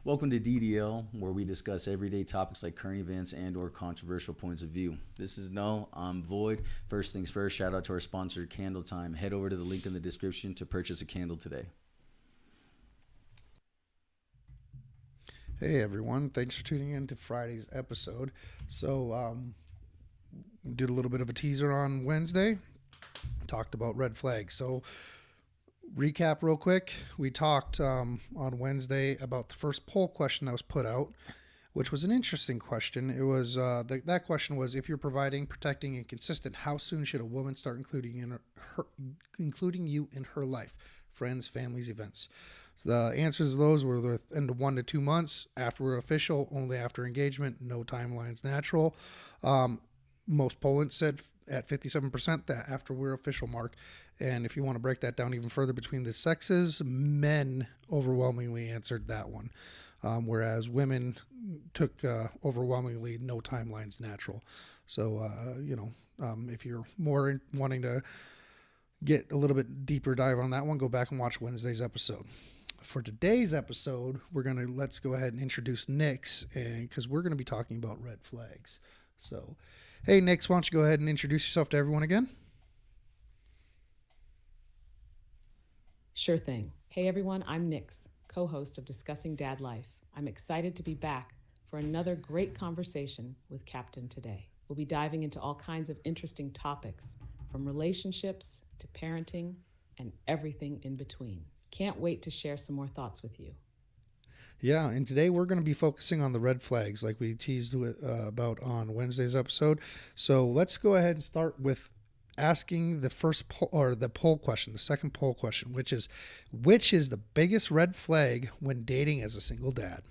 Welcome to DDL, where we discuss everyday topics like current events and/or controversial points of view. This is No, I'm Void. First things first, shout out to our sponsor, Candle Time. Head over to the link in the description to purchase a candle today. Hey everyone, thanks for tuning in to Friday's episode. We did a little bit of a teaser on Wednesday, talked about red flags. So, recap real quick. We talked on Wednesday about the first poll question that was put out, which was an interesting question. It was that question was, if you're providing, protecting, and consistent, how soon should a woman start including you in her life, friends, families, events? So the answers to those were within 1 to 2 months, after we're official, only after engagement, no timelines natural. Um, Most pollants said at 57% that after we're official mark. And if you want to break that down even further between the sexes, men overwhelmingly answered that one, whereas women took overwhelmingly no timelines natural. So, if you're more wanting to get a little bit deeper dive on that one, go back and watch Wednesday's episode. For today's episode, let's go ahead and introduce Nix, and because we're gonna be talking about red flags. So, hey Nix, why don't you go ahead and introduce yourself to everyone again? Sure thing. Hey everyone, I'm Nix, co host of Discussing Dad Life. I'm excited to be back for another great conversation with Captain today. We'll be diving into all kinds of interesting topics, from relationships to parenting and everything in between. Can't wait to share some more thoughts with you. Yeah, and today we're going to be focusing on the red flags, like we teased about on Wednesday's episode. So let's go ahead and start with asking the first poll, or the poll question, the second poll question, which is the biggest red flag when dating as a single dad?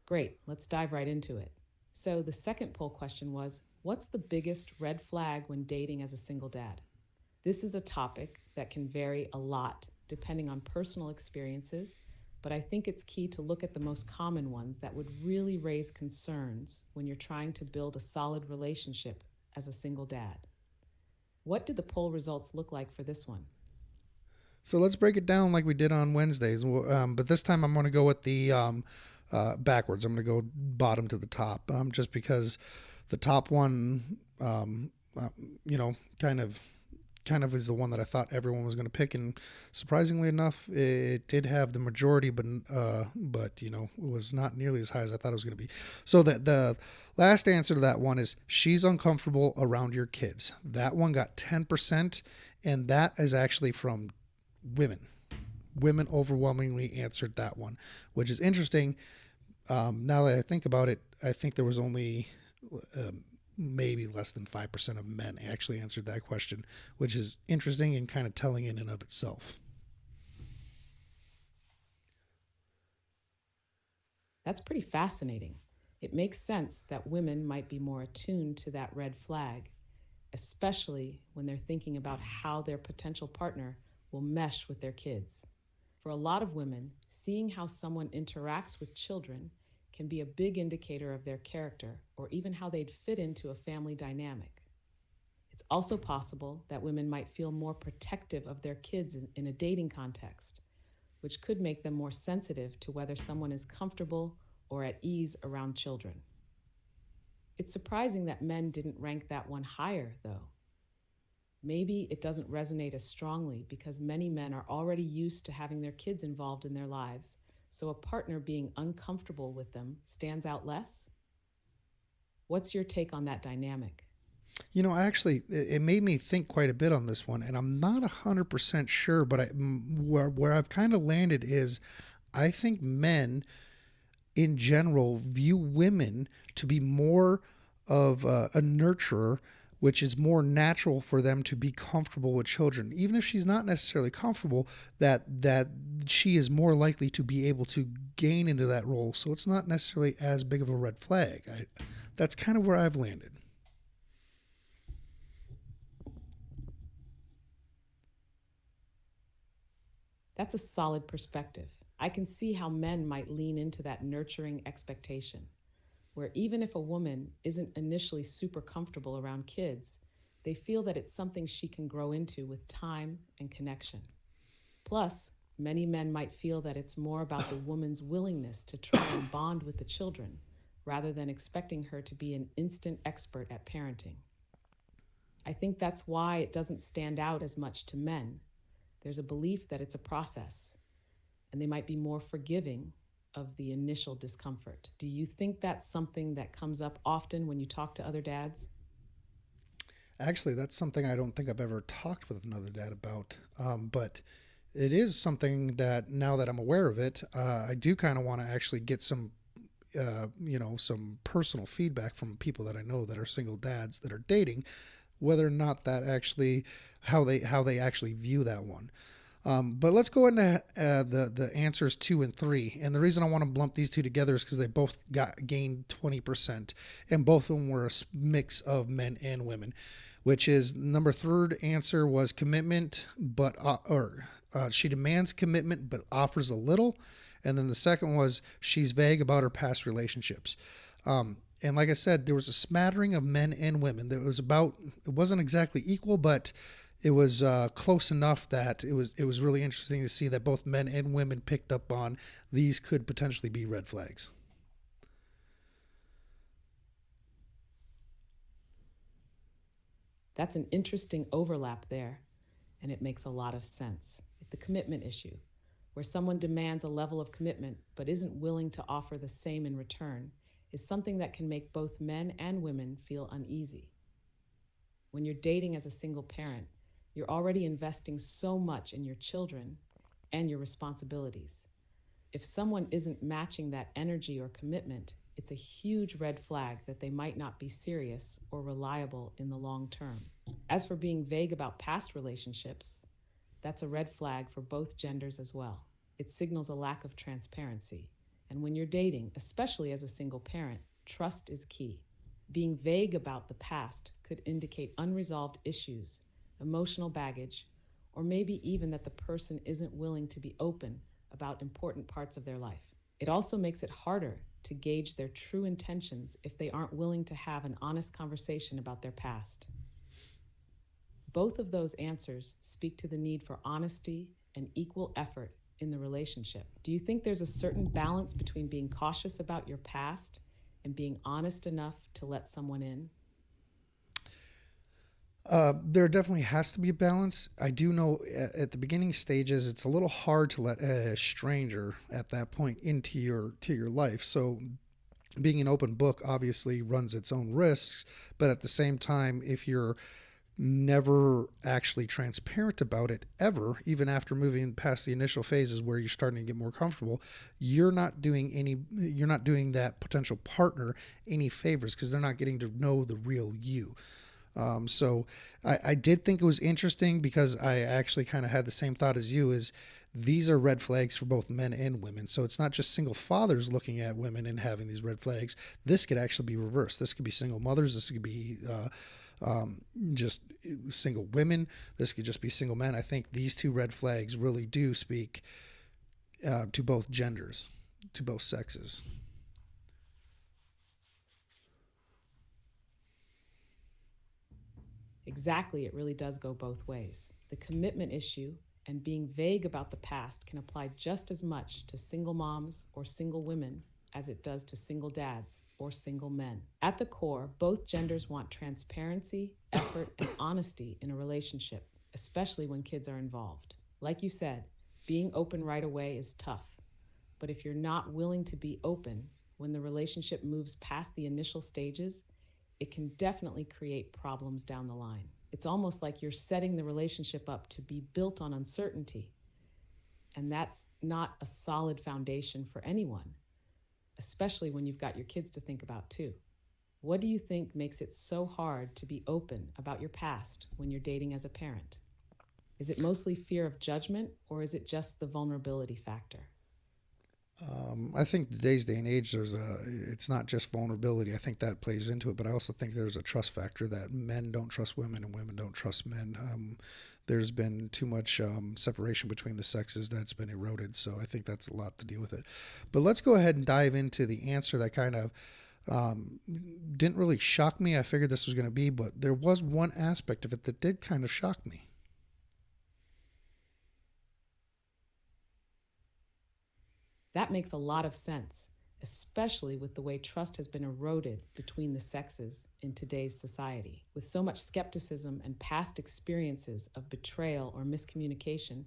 Great, let's dive right into it. So, the second poll question was, what's the biggest red flag when dating as a single dad? This is a topic that can vary a lot depending on personal experiences, but I think it's key to look at the most common ones that would really raise concerns when you're trying to build a solid relationship as a single dad. What did the poll results look like for this one? So let's break it down like we did on Wednesdays. But this time I'm going to go with the backwards. I'm going to go bottom to the top, just because the top one, you know, kind of is the one that I thought everyone was going to pick, and surprisingly enough, it did have the majority, but it was not nearly as high as I thought it was going to be. So the last answer to that one is, she's uncomfortable around your kids. That one got 10%, and that is actually from women. Women overwhelmingly answered that one, which is interesting. Now that I think about it, I think there was only maybe less than 5% of men actually answered that question, which is interesting and kind of telling in and of itself. That's pretty fascinating. It makes sense that women might be more attuned to that red flag, especially when they're thinking about how their potential partner will mesh with their kids. For a lot of women, seeing how someone interacts with children can be a big indicator of their character or even how they'd fit into a family dynamic. It's also possible that women might feel more protective of their kids in a dating context, which could make them more sensitive to whether someone is comfortable or at ease around children. It's surprising that men didn't rank that one higher, though. Maybe it doesn't resonate as strongly because many men are already used to having their kids involved in their lives, so a partner being uncomfortable with them stands out less? What's your take on that dynamic? Actually, it made me think quite a bit on this one, and I'm not 100% sure, but where I've kind of landed is, I think men in general view women to be more of a nurturer, which is more natural for them to be comfortable with children. Even if she's not necessarily comfortable, that she is more likely to be able to gain into that role. So it's not necessarily as big of a red flag. That's kind of where I've landed. That's a solid perspective. I can see how men might lean into that nurturing expectation, where even if a woman isn't initially super comfortable around kids, They feel that it's something she can grow into with time and connection. Plus, many men might feel that it's more about the woman's willingness to try and bond with the children rather than expecting her to be an instant expert at parenting. I think that's why it doesn't stand out as much to men. There's a belief that it's a process, and they might be more forgiving of the initial discomfort. Do you think that's something that comes up often when you talk to other dads? Actually, that's something I don't think I've ever talked with another dad about. But it is something that now that I'm aware of it, I do kind of want to actually get some, some personal feedback from people that I know that are single dads that are dating, whether or not that actually how they actually view that one. But let's go into the answers 2 and 3. And the reason I want to lump these two together is because they both got gained 20%, and both of them were a mix of men and women. Which is number third answer was commitment, but she demands commitment but offers a little, and then the second was she's vague about her past relationships. And like I said, there was a smattering of men and women. It wasn't exactly equal, but it was close enough that it was really interesting to see that both men and women picked up on these could potentially be red flags. That's an interesting overlap there, and it makes a lot of sense. The commitment issue, where someone demands a level of commitment but isn't willing to offer the same in return, is something that can make both men and women feel uneasy. When you're dating as a single parent, you're already investing so much in your children and your responsibilities. If someone isn't matching that energy or commitment, it's a huge red flag that they might not be serious or reliable in the long term. As for being vague about past relationships, that's a red flag for both genders as well. It signals a lack of transparency. And when you're dating, especially as a single parent, trust is key. Being vague about the past could indicate unresolved issues, emotional baggage, or maybe even that the person isn't willing to be open about important parts of their life. It also makes it harder to gauge their true intentions if they aren't willing to have an honest conversation about their past. Both of those answers speak to the need for honesty and equal effort in the relationship. Do you think there's a certain balance between being cautious about your past and being honest enough to let someone in? There definitely has to be a balance. I do know at the beginning stages, it's a little hard to let a stranger at that point into your life. So being an open book obviously runs its own risks, but at the same time, if you're never actually transparent about it ever, even after moving past the initial phases where you're starting to get more comfortable, you're not doing that potential partner any favors because they're not getting to know the real you. So I did think it was interesting because I actually kind of had the same thought as you is these are red flags for both men and women. So it's not just single fathers looking at women and having these red flags. This could actually be reversed. This could be single mothers. This could be just single women. This could just be single men. I think these two red flags really do speak to both genders, to both sexes. Exactly, it really does go both ways. The commitment issue and being vague about the past can apply just as much to single moms or single women as it does to single dads or single men. At the core, both genders want transparency, effort, and honesty in a relationship, especially when kids are involved. Like you said, being open right away is tough. But if you're not willing to be open when the relationship moves past the initial stages, it can definitely create problems down the line. It's almost like you're setting the relationship up to be built on uncertainty. And that's not a solid foundation for anyone, especially when you've got your kids to think about too. What do you think makes it so hard to be open about your past when you're dating as a parent? Is it mostly fear of judgment or is it just the vulnerability factor? I think today's day and age, it's not just vulnerability. I think that plays into it, but I also think there's a trust factor that men don't trust women and women don't trust men. There's been too much separation between the sexes that's been eroded, so I think that's a lot to do with it. But let's go ahead and dive into the answer that kind of Didn't really shock me. I figured this was going to be, but there was one aspect of it that did kind of shock me. That makes a lot of sense, especially with the way trust has been eroded between the sexes in today's society. With so much skepticism and past experiences of betrayal or miscommunication,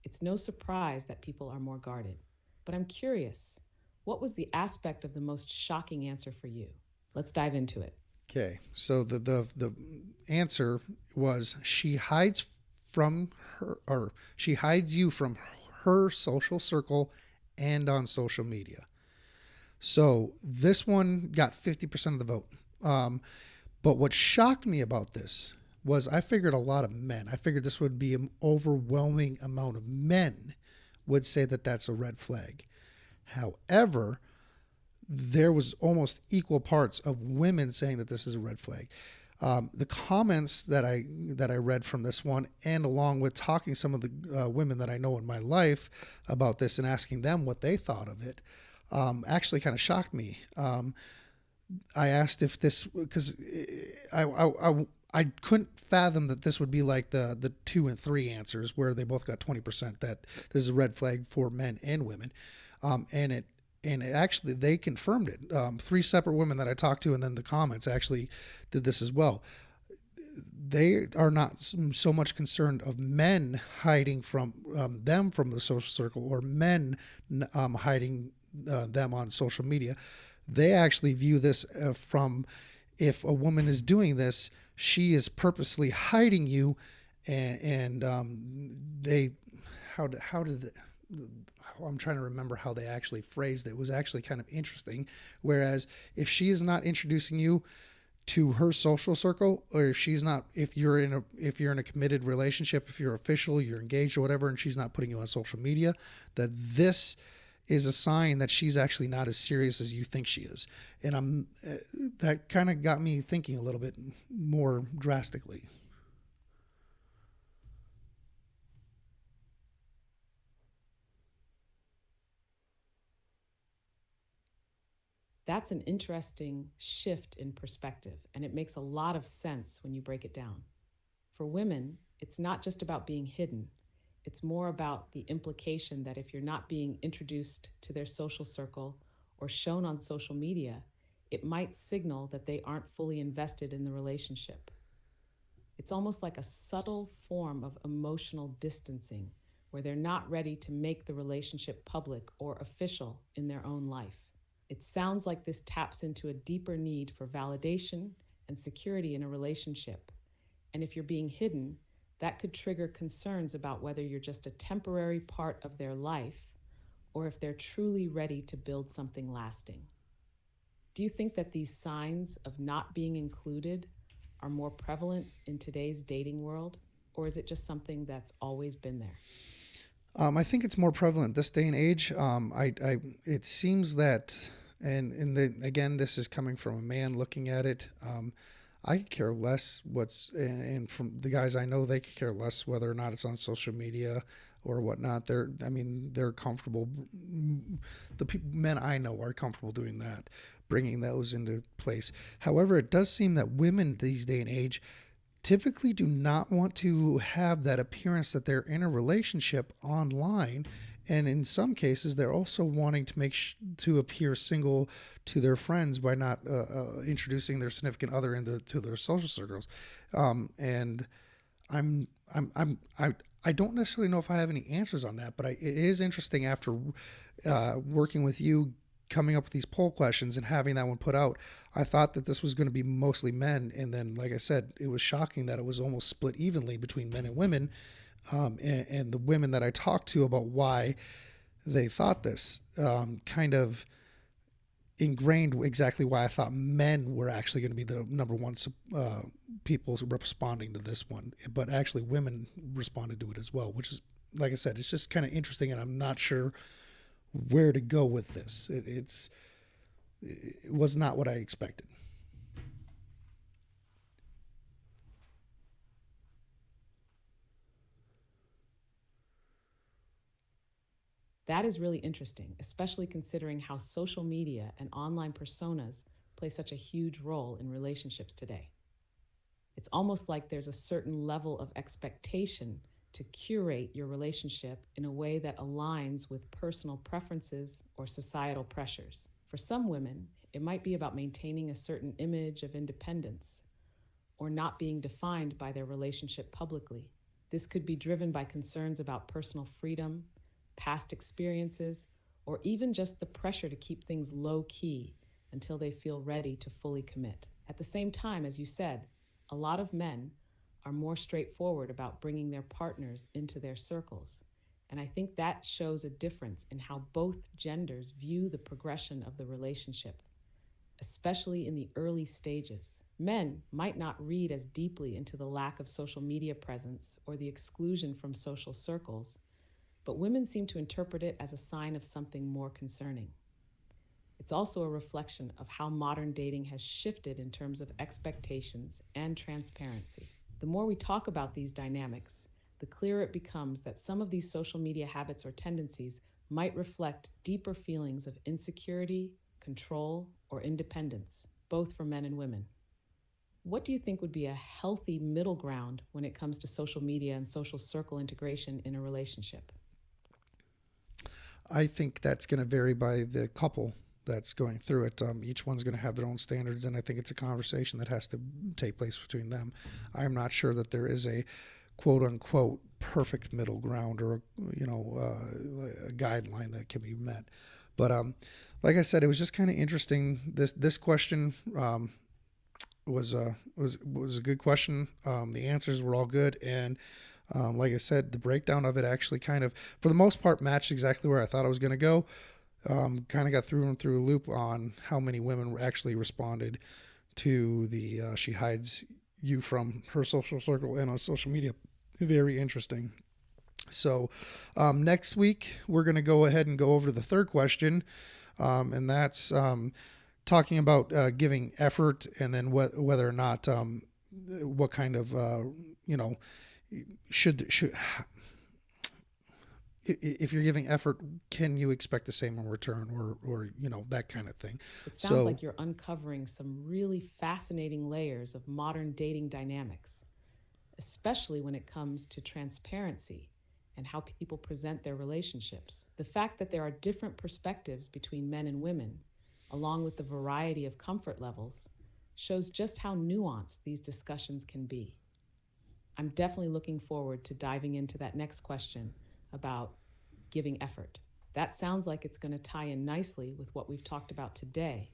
it's no surprise that people are more guarded. But I'm curious, what was the aspect of the most shocking answer for you? Let's dive into it. Okay, so the answer was she hides from her, or she hides you from her social circle and on social media. So this one got 50% of the vote. Um, but what shocked me about this was I figured a lot of men, I figured this would be an overwhelming amount of men would say that that's a red flag. However, there was almost equal parts of women saying that this is a red flag. The comments that I read from this one, and along with talking some of the women that I know in my life about this and asking them what they thought of it, actually kind of shocked me. I asked if this because I couldn't fathom that this would be like the 2 and 3 answers where they both got 20%. That this is a red flag for men and women, and it actually they confirmed it. 3 separate women that I talked to, and then the comments actually did this as well. They are not so much concerned of men hiding from them from the social circle, or men hiding them on social media. They actually view this from, if a woman is doing this, she is purposely hiding you, and they how did it, I'm trying to remember how they actually phrased it. It was actually kind of interesting. Whereas if she is not introducing you to her social circle, or if she's not, if you're in a committed relationship, if you're official, you're engaged or whatever, and she's not putting you on social media, that this is a sign that she's actually not as serious as you think she is. And that kind of got me thinking a little bit more drastically. That's an interesting shift in perspective, and it makes a lot of sense when you break it down. For women, it's not just about being hidden, it's more about the implication that if you're not being introduced to their social circle or shown on social media, it might signal that they aren't fully invested in the relationship. It's almost like a subtle form of emotional distancing where they're not ready to make the relationship public or official in their own life. It sounds like this taps into a deeper need for validation and security in a relationship. And if you're being hidden, that could trigger concerns about whether you're just a temporary part of their life or if they're truly ready to build something lasting. Do you think that these signs of not being included are more prevalent in today's dating world, or is it just something that's always been there? I think it's more prevalent this day and age. It seems that, again, this is coming from a man looking at it. I could care less and from the guys I know, they could care less whether or not it's on social media or whatnot. They're comfortable. Men I know are comfortable doing that, bringing those into place. However, it does seem that women these day and age typically do not want to have that appearance that they're in a relationship online, and in some cases they're also wanting to to appear single to their friends by not introducing their significant other into to their social circles. And I don't necessarily know if I have any answers on that, but it is interesting after working with you, coming up with these poll questions and having that one put out. I thought that this was going to be mostly men, and then, like I said, it was shocking that it was almost split evenly between men and women. And the women that I talked to about why they thought this kind of ingrained exactly why I thought men were actually going to be the number one people responding to this one, but actually women responded to it as well, which is, like I said, it's just kind of interesting, and I'm not sure where to go with this. It was not what I expected. That is really interesting, especially considering how social media and online personas play such a huge role in relationships today. It's almost like there's a certain level of expectation to curate your relationship in a way that aligns with personal preferences or societal pressures. For some women, it might be about maintaining a certain image of independence or not being defined by their relationship publicly. This could be driven by concerns about personal freedom, past experiences, or even just the pressure to keep things low key until they feel ready to fully commit. At the same time, as you said, a lot of men are more straightforward about bringing their partners into their circles. And I think that shows a difference in how both genders view the progression of the relationship, especially in the early stages. Men might not read as deeply into the lack of social media presence or the exclusion from social circles, but women seem to interpret it as a sign of something more concerning. It's also a reflection of how modern dating has shifted in terms of expectations and transparency. The more we talk about these dynamics, the clearer it becomes that some of these social media habits or tendencies might reflect deeper feelings of insecurity, control, or independence, both for men and women. What do you think would be a healthy middle ground when it comes to social media and social circle integration in a relationship? I think that's going to vary by the couple that's going through it. Each one's going to have their own standards, and I think it's a conversation that has to take place between them. I'm not sure that there is a quote unquote perfect middle ground or a guideline that can be met. But like I said, it was just kind of interesting. This question was a good question. The answers were all good, and like I said, the breakdown of it actually kind of, for the most part, matched exactly where I thought I was going to go. Kind of got through and through a loop on how many women actually responded to the she hides you from her social circle and on social media. Very interesting. So next week, we're going to go ahead and go over the third question, and that's talking about giving effort, and then whether or not what kind of should if you're giving effort, can you expect the same in return, or that kind of thing. It sounds like you're uncovering some really fascinating layers of modern dating dynamics, especially when it comes to transparency and how people present their relationships. The fact that there are different perspectives between men and women, along with the variety of comfort levels, shows just how nuanced these discussions can be. I'm definitely looking forward to diving into that next question about giving effort. That sounds like it's going to tie in nicely with what we've talked about today,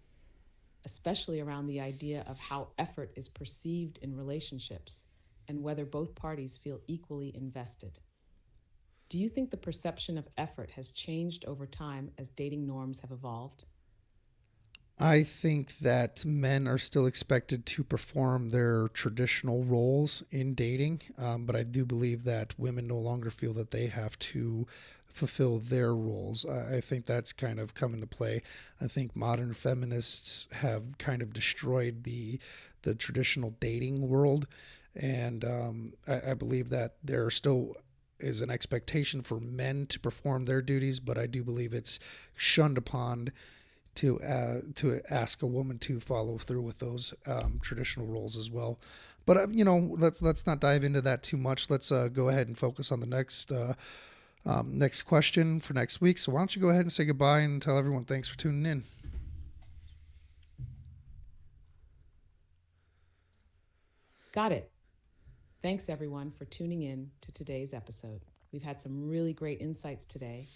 especially around the idea of how effort is perceived in relationships and whether both parties feel equally invested. Do you think the perception of effort has changed over time as dating norms have evolved? I think that men are still expected to perform their traditional roles in dating, but I do believe that women no longer feel that they have to fulfill their roles. I think that's kind of come into play. I think modern feminists have kind of destroyed the traditional dating world, and I believe that there still is an expectation for men to perform their duties, but I do believe it's shunned upon to ask a woman to follow through with those traditional roles as well. But let's not dive into that too much. Let's go ahead and focus on the next question for next week. So why don't you go ahead and say goodbye and tell everyone thanks for tuning in. Got it. Thanks everyone for tuning in to today's episode. We've had some really great insights today.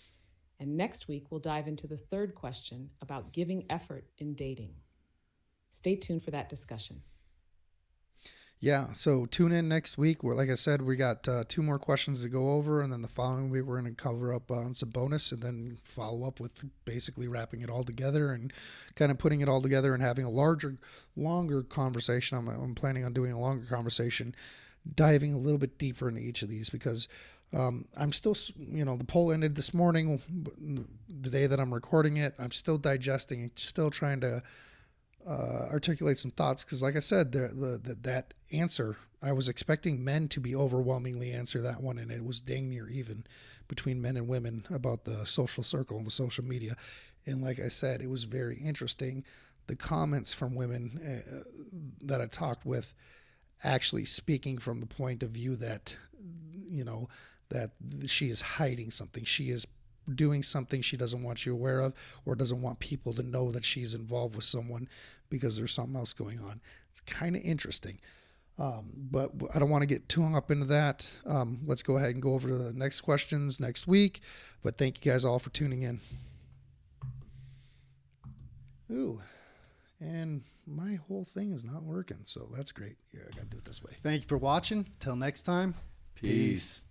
And next week, we'll dive into the third question about giving effort in dating. Stay tuned for that discussion. Yeah, so tune in next week. Like I said, we got 2 more questions to go over, and then the following week we're going to cover up on some bonus, and then follow up with basically wrapping it all together and kind of putting it all together and having a longer conversation. I'm planning on doing a longer conversation, diving a little bit deeper into each of these because I'm still, the poll ended this morning, the day that I'm recording it. I'm still digesting and still trying to articulate some thoughts because, like I said, that answer, I was expecting men to be overwhelmingly answer that one, and it was dang near even between men and women about the social circle and the social media. And like I said, it was very interesting the comments from women that I talked with actually speaking from the point of view that, that she is hiding something. She is doing something she doesn't want you aware of, or doesn't want people to know that she's involved with someone because there's something else going on. It's kind of interesting. But I don't want to get too hung up into that. Let's go ahead and go over to the next questions next week. But thank you guys all for tuning in. Ooh, and my whole thing is not working, so that's great. Yeah, I got to do it this way. Thank you for watching. Till next time. Peace.